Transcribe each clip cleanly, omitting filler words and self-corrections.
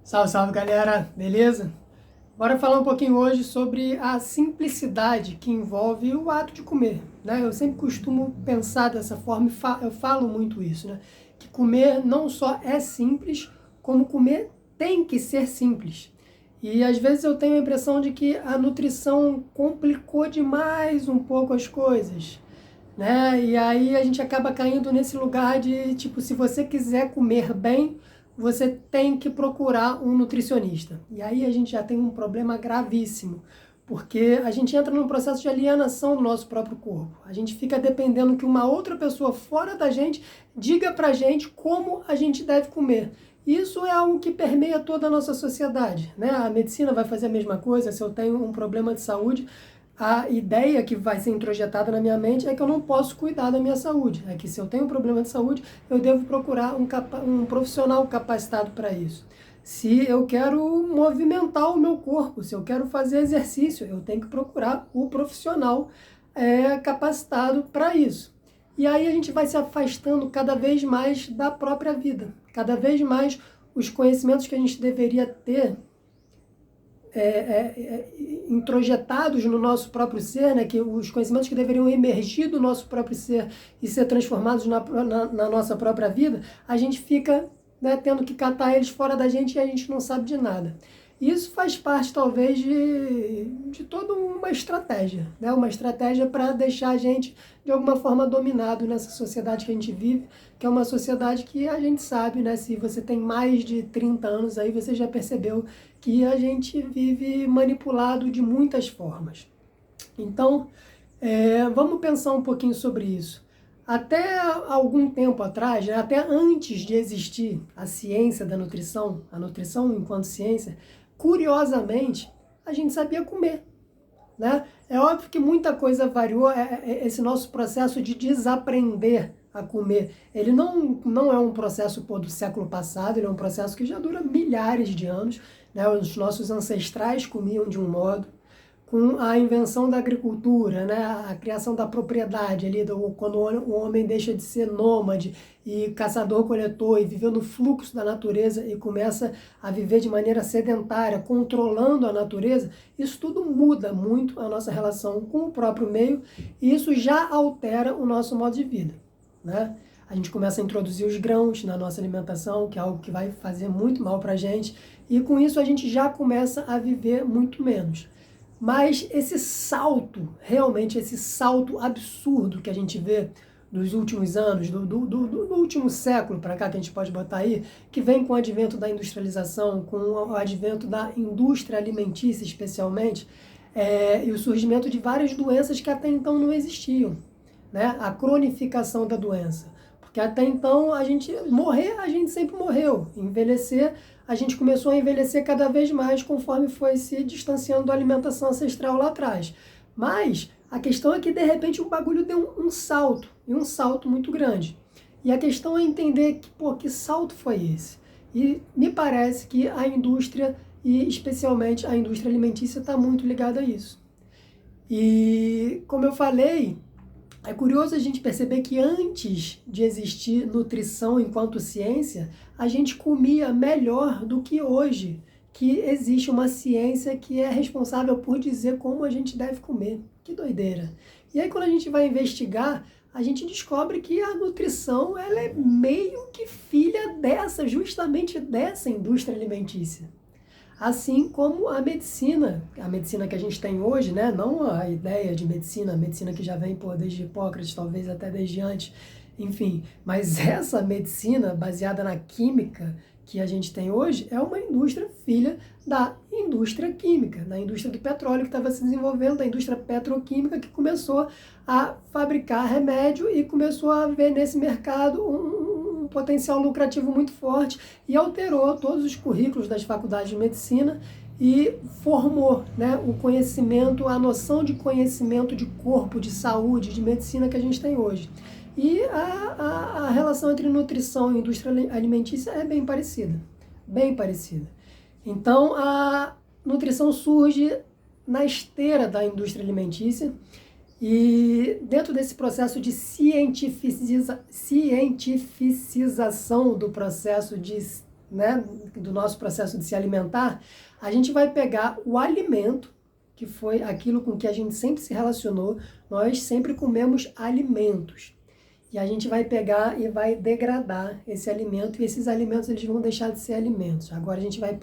Salve, salve galera, beleza? Bora falar um pouquinho hoje sobre a simplicidade que envolve o ato de comer, né? Eu sempre costumo pensar dessa forma eu falo muito isso, né? Que comer não só é simples, como comer tem que ser simples. E às vezes eu tenho a impressão de que a nutrição complicou demais um pouco as coisas, né? E aí a gente acaba caindo nesse lugar de, tipo, se você quiser comer bem, você tem que procurar um nutricionista. E aí a gente já tem um problema gravíssimo, porque a gente entra num processo de alienação do nosso próprio corpo. A gente fica dependendo que uma outra pessoa fora da gente diga pra gente como a gente deve comer. Isso é algo que permeia toda a nossa sociedade, né? A medicina vai fazer a mesma coisa. Se eu tenho um problema de saúde, a ideia que vai ser introjetada na minha mente é que eu não posso cuidar da minha saúde. É que se eu tenho um problema de saúde, eu devo procurar um profissional capacitado para isso. Se eu quero movimentar o meu corpo, se eu quero fazer exercício, eu tenho que procurar o profissional capacitado para isso. E aí a gente vai se afastando cada vez mais da própria vida. Cada vez mais os conhecimentos que a gente deveria ter introjetados no nosso próprio ser, né, que os conhecimentos que deveriam emergir do nosso próprio ser e ser transformados na nossa própria vida, a gente fica, né, tendo que catar eles fora da gente e a gente não sabe de nada. Isso faz parte, talvez, de toda uma estratégia, né? Uma estratégia para deixar a gente, de alguma forma, dominado nessa sociedade que a gente vive, que é uma sociedade que a gente sabe, né? Se você tem mais de 30 anos aí, você já percebeu que a gente vive manipulado de muitas formas. Então, vamos pensar um pouquinho sobre isso. Até algum tempo atrás, né, até antes de existir a ciência da nutrição, a nutrição enquanto ciência, curiosamente, a gente sabia comer, né? É óbvio que muita coisa variou, esse nosso processo de desaprender a comer. Ele não é um processo do século passado, ele é um processo que já dura milhares de anos, né? Os nossos ancestrais comiam de um modo, com a invenção da agricultura, né, a criação da propriedade ali, quando o homem deixa de ser nômade e caçador-coletor e viveu no fluxo da natureza e começa a viver de maneira sedentária, controlando a natureza, isso tudo muda muito a nossa relação com o próprio meio e isso já altera o nosso modo de vida, né? A gente começa a introduzir os grãos na nossa alimentação, que é algo que vai fazer muito mal para a gente, e com isso a gente já começa a viver muito menos. Mas esse salto, realmente esse salto absurdo que a gente vê nos últimos anos, do último século para cá, que a gente pode botar aí, que vem com o advento da industrialização, com o advento da indústria alimentícia especialmente, e o surgimento de várias doenças que até então não existiam, né? A cronificação da doença. Porque até então a gente sempre morreu. Envelhecer, a gente começou a envelhecer cada vez mais conforme foi se distanciando da alimentação ancestral lá atrás. Mas a questão é que de repente o bagulho deu um salto, e um salto muito grande. E a questão é entender que salto foi esse? E me parece que a indústria, e especialmente a indústria alimentícia, está muito ligada a isso. E como eu falei, é curioso a gente perceber que antes de existir nutrição enquanto ciência, a gente comia melhor do que hoje, que existe uma ciência que é responsável por dizer como a gente deve comer. Que doideira! E aí quando a gente vai investigar, a gente descobre que a nutrição ela é meio que filha justamente dessa indústria alimentícia. Assim como a medicina que a gente tem hoje, né? Não a ideia de medicina, a medicina que já vem desde Hipócrates, talvez até desde antes, enfim. Mas essa medicina baseada na química que a gente tem hoje é uma indústria filha da indústria química, da indústria do petróleo que estava se desenvolvendo, da indústria petroquímica que começou a fabricar remédio e começou a ver nesse mercado um potencial lucrativo muito forte e alterou todos os currículos das faculdades de medicina e formou, né, o conhecimento, a noção de conhecimento de corpo, de saúde, de medicina que a gente tem hoje. E a relação entre nutrição e indústria alimentícia é bem parecida, bem parecida. Então, a nutrição surge na esteira da indústria alimentícia e dentro desse processo de cientificização do processo de né, do nosso processo de se alimentar, a gente vai pegar o alimento, que foi aquilo com que a gente sempre se relacionou, nós sempre comemos alimentos. E a gente vai pegar e vai degradar esse alimento, e esses alimentos eles vão deixar de ser alimentos. Agora a gente vai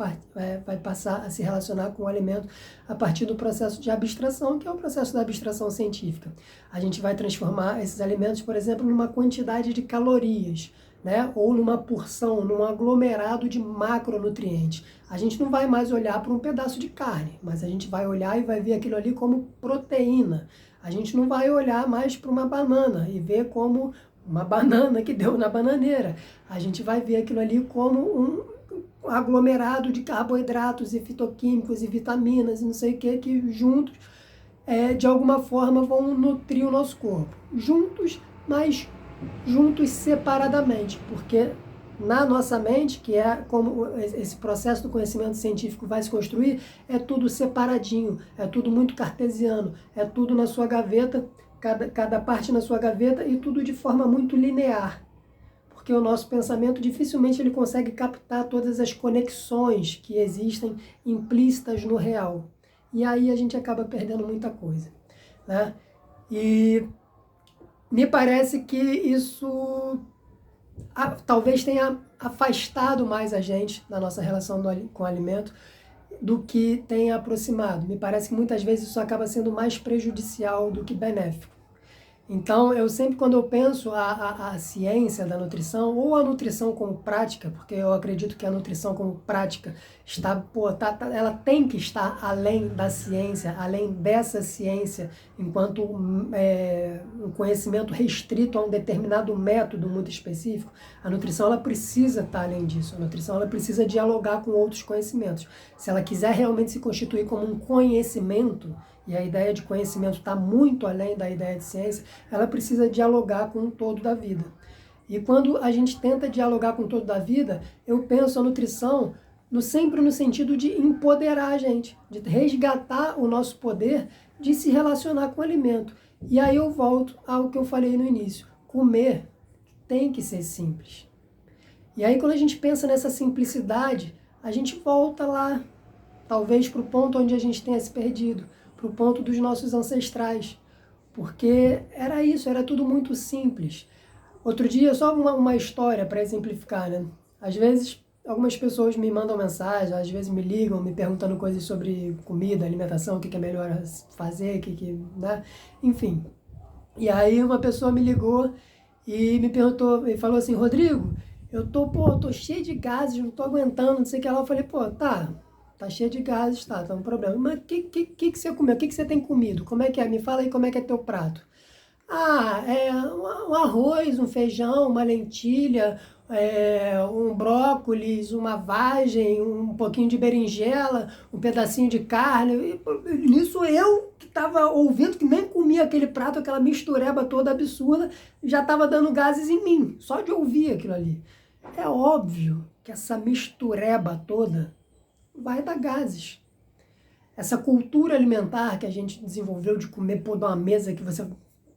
passar a se relacionar com o alimento a partir do processo de abstração, que é o processo da abstração científica. A gente vai transformar esses alimentos, por exemplo, numa quantidade de calorias, né? Ou numa porção, num aglomerado de macronutrientes. A gente não vai mais olhar para um pedaço de carne, mas a gente vai olhar e vai ver aquilo ali como proteína. A gente não vai olhar mais para uma banana e ver como uma banana que deu na bananeira. A gente vai ver aquilo ali como um aglomerado de carboidratos e fitoquímicos e vitaminas e não sei o que juntos, de alguma forma, vão nutrir o nosso corpo. Juntos, mas juntos separadamente, porque na nossa mente, que é como esse processo do conhecimento científico vai se construir, é tudo separadinho, é tudo muito cartesiano, é tudo na sua gaveta, cada parte na sua gaveta, e tudo de forma muito linear. Porque o nosso pensamento dificilmente ele consegue captar todas as conexões que existem implícitas no real. E aí a gente acaba perdendo muita coisa, né? E me parece que isso talvez tenha afastado mais a gente na nossa relação com o alimento do que tenha aproximado. Me parece que muitas vezes isso acaba sendo mais prejudicial do que benéfico. Então, eu sempre, quando eu penso a ciência da nutrição, ou a nutrição como prática, porque eu acredito que a nutrição como prática ela tem que estar além da ciência, além dessa ciência, enquanto um conhecimento restrito a um determinado método muito específico. A nutrição ela precisa estar além disso. A nutrição ela precisa dialogar com outros conhecimentos. Se ela quiser realmente se constituir como um conhecimento, e a ideia de conhecimento está muito além da ideia de ciência, ela precisa dialogar com o todo da vida. E quando a gente tenta dialogar com o todo da vida, eu penso a nutrição sempre no sentido de empoderar a gente, de resgatar o nosso poder de se relacionar com o alimento. E aí eu volto ao que eu falei no início. Comer tem que ser simples. E aí quando a gente pensa nessa simplicidade, a gente volta lá, talvez para o ponto onde a gente tenha se perdido, para o ponto dos nossos ancestrais, porque era isso, era tudo muito simples. Outro dia, só uma história para exemplificar, né? Às vezes, algumas pessoas me mandam mensagem, às vezes me ligam, me perguntando coisas sobre comida, alimentação, o que é melhor fazer, né? Enfim. E aí uma pessoa me ligou e me perguntou, e falou assim, Rodrigo, eu tô cheio de gases, não tô aguentando, não sei o que lá. Eu falei, tá cheio de gases, tá um problema. Mas o que você comeu? O que você tem comido? Como é que é? Me fala aí como é que é teu prato. Um arroz, um feijão, uma lentilha, um brócolis, uma vagem, um pouquinho de berinjela, um pedacinho de carne. E nisso eu, que estava ouvindo, que nem comia aquele prato, aquela mistureba toda absurda, já estava dando gases em mim, só de ouvir aquilo ali. É óbvio que essa mistureba toda vai dar gases. Essa cultura alimentar que a gente desenvolveu de comer por uma mesa que você...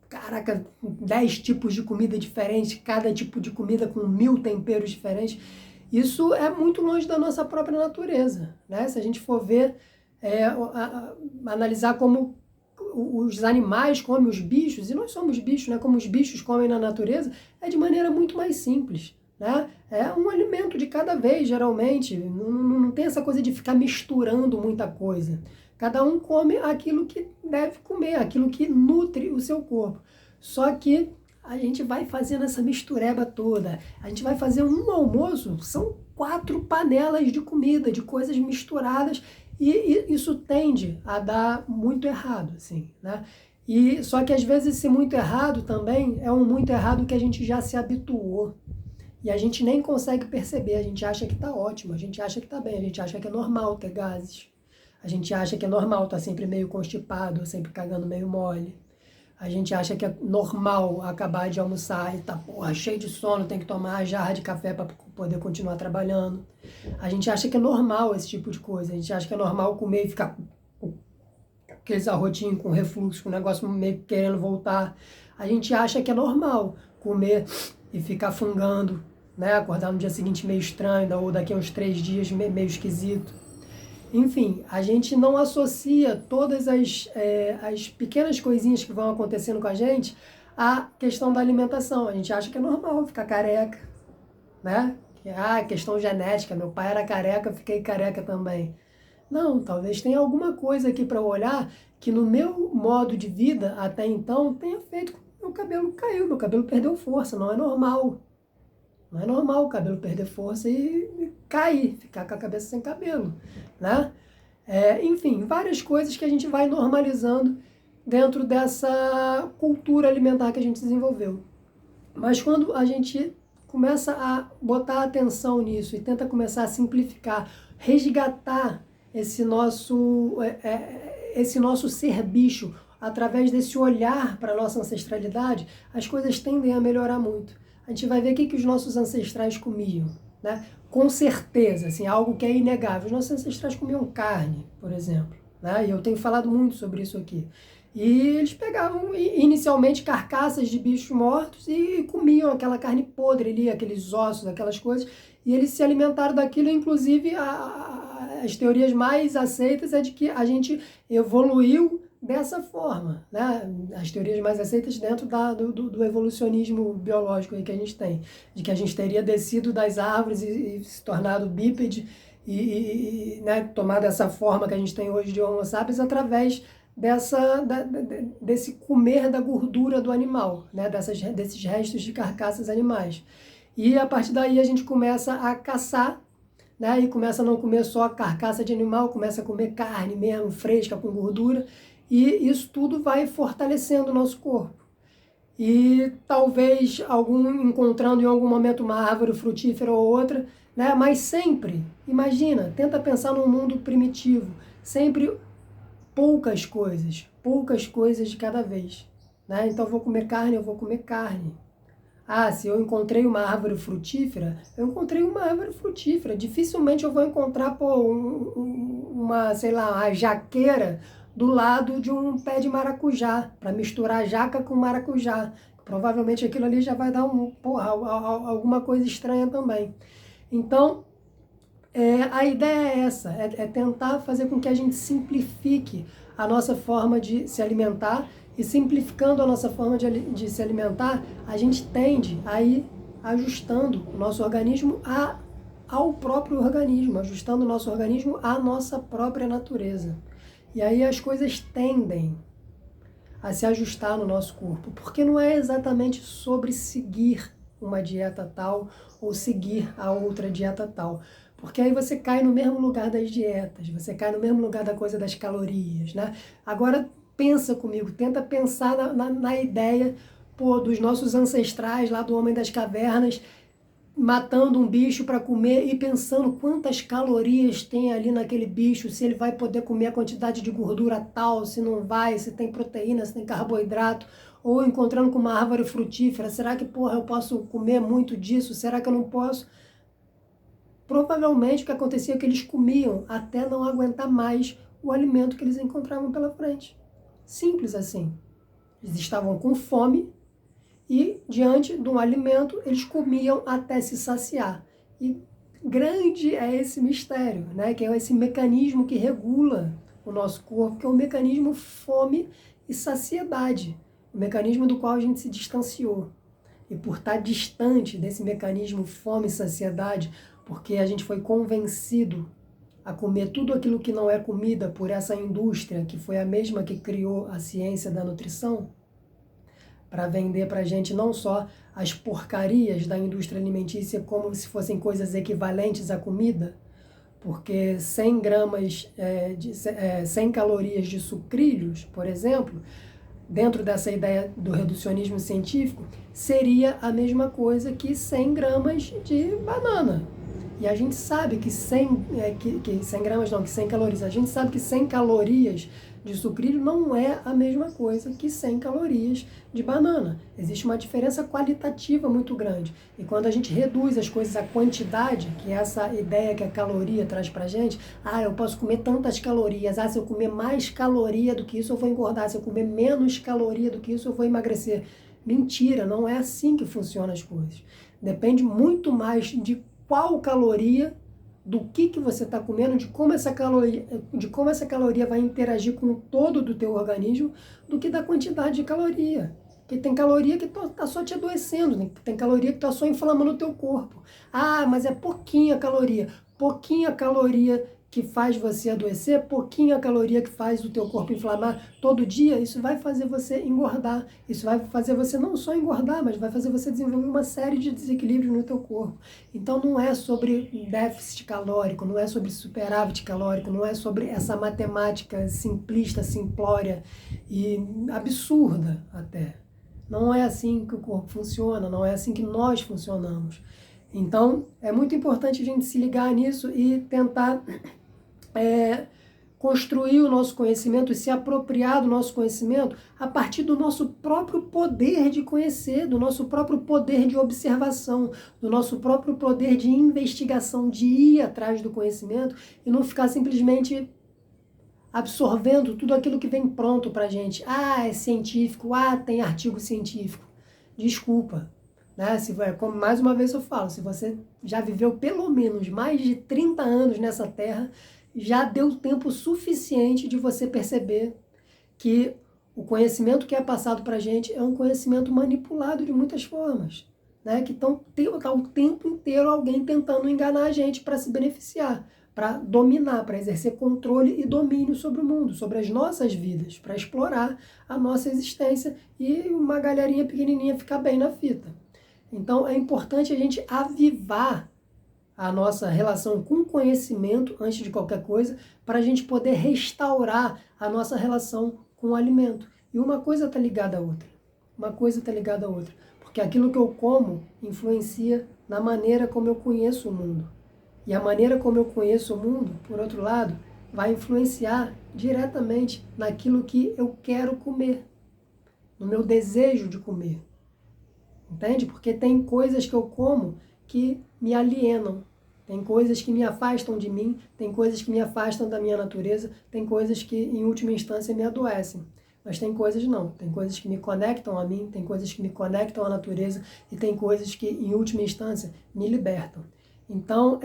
Caraca, 10 tipos de comida diferentes, cada tipo de comida com 1000 temperos diferentes. Isso é muito longe da nossa própria natureza, né? Se a gente for ver, analisar como os animais comem os bichos, e nós somos bichos, né? Como os bichos comem na natureza, é de maneira muito mais simples, né? É um alimento de cada vez, geralmente. Não tem essa coisa de ficar misturando muita coisa. Cada um come aquilo que deve comer, aquilo que nutre o seu corpo. Só que a gente vai fazendo essa mistureba toda. A gente vai fazer um almoço, são 4 panelas de comida, de coisas misturadas, e isso tende a dar muito errado, assim, né? E só que às vezes esse muito errado também é um muito errado que a gente já se habituou. E a gente nem consegue perceber, a gente acha que está ótimo, a gente acha que está bem, a gente acha que é normal ter gases. A gente acha que é normal estar sempre meio constipado, sempre cagando meio mole. A gente acha que é normal acabar de almoçar e tá cheio de sono, tem que tomar a jarra de café para poder continuar trabalhando. A gente acha que é normal esse tipo de coisa. A gente acha que é normal comer e ficar com aqueles arrotinhos com refluxo, com o negócio meio querendo voltar. A gente acha que é normal comer e ficar fungando, né? Acordar no dia seguinte meio estranho, ou daqui a uns 3 dias meio esquisito. Enfim, a gente não associa todas as pequenas coisinhas que vão acontecendo com a gente à questão da alimentação. A gente acha que é normal ficar careca, né? Questão genética, meu pai era careca, eu fiquei careca também. Não, talvez tenha alguma coisa aqui para eu olhar que no meu modo de vida até então tenha feito com que meu cabelo caiu, meu cabelo perdeu força, não é normal. Não é normal o cabelo perder força e cair, ficar com a cabeça sem cabelo, né? Enfim, várias coisas que a gente vai normalizando dentro dessa cultura alimentar que a gente desenvolveu. Mas quando a gente começa a botar atenção nisso e tenta começar a simplificar, resgatar esse nosso ser bicho através desse olhar para a nossa ancestralidade, as coisas tendem a melhorar muito. A gente vai ver o que os nossos ancestrais comiam, né? Com certeza, assim, algo que é inegável. Os nossos ancestrais comiam carne, por exemplo, né? E eu tenho falado muito sobre isso aqui. E eles pegavam inicialmente carcaças de bichos mortos e comiam aquela carne podre ali, aqueles ossos, aquelas coisas, e eles se alimentaram daquilo. Inclusive as teorias mais aceitas é de que a gente evoluiu dessa forma, né? As teorias mais aceitas dentro do evolucionismo biológico aí que a gente tem, de que a gente teria descido das árvores e se tornado bípede né, tomado essa forma que a gente tem hoje de Homo sapiens através desse comer da gordura do animal, né? Desses restos de carcaças animais. E a partir daí a gente começa a caçar, né? E começa a não comer só carcaça de animal, começa a comer carne mesmo, fresca, com gordura. E isso tudo vai fortalecendo o nosso corpo. E talvez encontrando em algum momento uma árvore frutífera ou outra, né? Mas sempre, imagina, tenta pensar num mundo primitivo, sempre poucas coisas de cada vez, né? Então eu vou comer carne. Se eu encontrei uma árvore frutífera, eu encontrei uma árvore frutífera. Dificilmente eu vou encontrar uma, sei lá, uma jaqueira do lado de um pé de maracujá, para misturar jaca com maracujá. Provavelmente aquilo ali já vai dar alguma coisa estranha também. Então, a ideia é essa, é tentar fazer com que a gente simplifique a nossa forma de se alimentar, e simplificando a nossa forma de se alimentar, a gente tende a ir ajustando o nosso organismo ao próprio organismo, ajustando o nosso organismo à nossa própria natureza. E aí as coisas tendem a se ajustar no nosso corpo, porque não é exatamente sobre seguir uma dieta tal ou seguir a outra dieta tal. Porque aí você cai no mesmo lugar das dietas, você cai no mesmo lugar da coisa das calorias, né? Agora pensa comigo, tenta pensar na ideia dos nossos ancestrais lá do Homem das Cavernas, matando um bicho para comer e pensando quantas calorias tem ali naquele bicho, se ele vai poder comer a quantidade de gordura tal, se não vai, se tem proteína, se tem carboidrato, ou encontrando com uma árvore frutífera, será que, eu posso comer muito disso? Será que eu não posso? Provavelmente o que acontecia é que eles comiam até não aguentar mais o alimento que eles encontravam pela frente. Simples assim. Eles estavam com fome e, diante de um alimento, eles comiam até se saciar. E grande é esse mistério, né? Que é esse mecanismo que regula o nosso corpo, que é o mecanismo fome e saciedade, o mecanismo do qual a gente se distanciou. E por estar distante desse mecanismo fome e saciedade, porque a gente foi convencido a comer tudo aquilo que não é comida por essa indústria, que foi a mesma que criou a ciência da nutrição, para vender para a gente não só as porcarias da indústria alimentícia como se fossem coisas equivalentes à comida, porque 100 gramas, 100 calorias de sucrilhos, por exemplo, dentro dessa ideia do reducionismo científico, seria a mesma coisa que 100 gramas de banana. E a gente sabe que 100 gramas não, que 100 calorias. A gente sabe que 100 calorias de sucrilho não é a mesma coisa que 100 calorias de banana. Existe uma diferença qualitativa muito grande. E quando a gente reduz as coisas à quantidade, que é essa ideia que a caloria traz pra gente, eu posso comer tantas calorias, se eu comer mais caloria do que isso eu vou engordar, se eu comer menos caloria do que isso eu vou emagrecer. Mentira, não é assim que funcionam as coisas. Depende muito mais de qual caloria, do que você está comendo, de como essa caloria vai interagir com o todo do teu organismo, do que da quantidade de caloria. Porque tem caloria que está só te adoecendo, né? Tem caloria que está só inflamando o teu corpo. Ah, mas é pouquinha caloria. Pouquinha caloria que faz você adoecer, pouquinha caloria que faz o teu corpo inflamar todo dia, isso vai fazer você engordar. Isso vai fazer você não só engordar, mas vai fazer você desenvolver uma série de desequilíbrios no teu corpo. Então não é sobre déficit calórico, não é sobre superávit calórico, não é sobre essa matemática simplista, simplória e absurda até. Não é assim que o corpo funciona, não é assim que nós funcionamos. Então, é muito importante a gente se ligar nisso e tentar construir o nosso conhecimento e se apropriar do nosso conhecimento a partir do nosso próprio poder de conhecer, do nosso próprio poder de observação, do nosso próprio poder de investigação, de ir atrás do conhecimento e não ficar simplesmente absorvendo tudo aquilo que vem pronto pra gente. Ah, é científico, ah, tem artigo científico. Desculpa. Né? Como mais uma vez eu falo, se você já viveu pelo menos mais de 30 anos nessa terra, já deu tempo suficiente de você perceber que o conhecimento que é passado para a gente é um conhecimento manipulado de muitas formas, né? Que tá o tempo inteiro alguém tentando enganar a gente para se beneficiar, para dominar, para exercer controle e domínio sobre o mundo, sobre as nossas vidas, para explorar a nossa existência e uma galerinha pequenininha ficar bem na fita. Então é importante a gente avivar a nossa relação com o conhecimento antes de qualquer coisa, para a gente poder restaurar a nossa relação com o alimento. E uma coisa está ligada à outra. Uma coisa está ligada à outra. Porque aquilo que eu como influencia na maneira como eu conheço o mundo. E a maneira como eu conheço o mundo, por outro lado, vai influenciar diretamente naquilo que eu quero comer, no meu desejo de comer. Entende? Porque tem coisas que eu como que me alienam. Tem coisas que me afastam de mim, tem coisas que me afastam da minha natureza, tem coisas que, em última instância, me adoecem. Mas tem coisas não. Tem coisas que me conectam a mim, tem coisas que me conectam à natureza e tem coisas que, em última instância, me libertam. Então,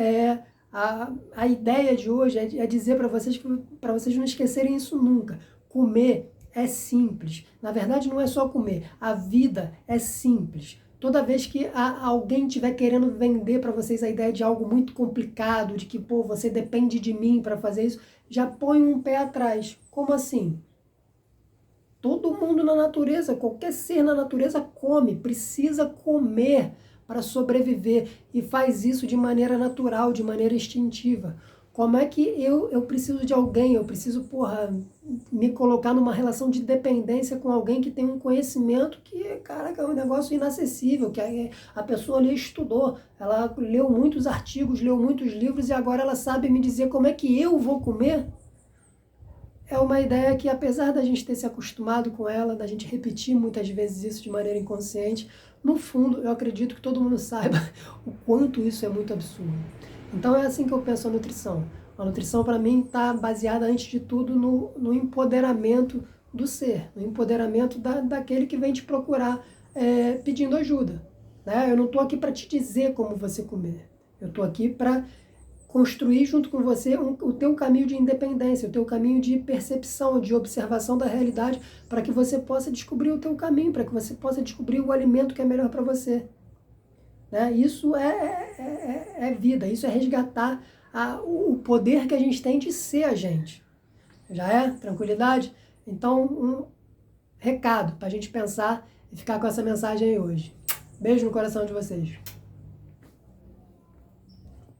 a ideia de hoje é dizer para vocês não esquecerem isso nunca. Comer é simples. Na verdade, não é só comer. A vida é simples. Toda vez que alguém estiver querendo vender para vocês a ideia de algo muito complicado, de que, pô, você depende de mim para fazer isso, já põe um pé atrás. Como assim? Todo mundo na natureza, qualquer ser na natureza come, precisa comer para sobreviver e faz isso de maneira natural, de maneira instintiva. Como é que eu preciso de alguém, eu preciso, me colocar numa relação de dependência com alguém que tem um conhecimento que, cara, é um negócio inacessível, que a pessoa ali estudou, ela leu muitos artigos, leu muitos livros e agora ela sabe me dizer como é que eu vou comer? É uma ideia que, apesar da gente ter se acostumado com ela, da gente repetir muitas vezes isso de maneira inconsciente, no fundo eu acredito que todo mundo saiba o quanto isso é muito absurdo. Então é assim que eu penso a nutrição. A nutrição para mim está baseada antes de tudo no empoderamento do ser, no empoderamento daquele que vem te procurar pedindo ajuda. Né? Eu não estou aqui para te dizer como você comer, eu estou aqui para construir junto com você o teu caminho de independência, o teu caminho de percepção, de observação da realidade, para que você possa descobrir o teu caminho, para que você possa descobrir o alimento que é melhor para você. Né? Isso é vida, isso é resgatar o poder que a gente tem de ser a gente. Já é? Tranquilidade? Então, um recado para a gente pensar e ficar com essa mensagem aí hoje. Beijo no coração de vocês.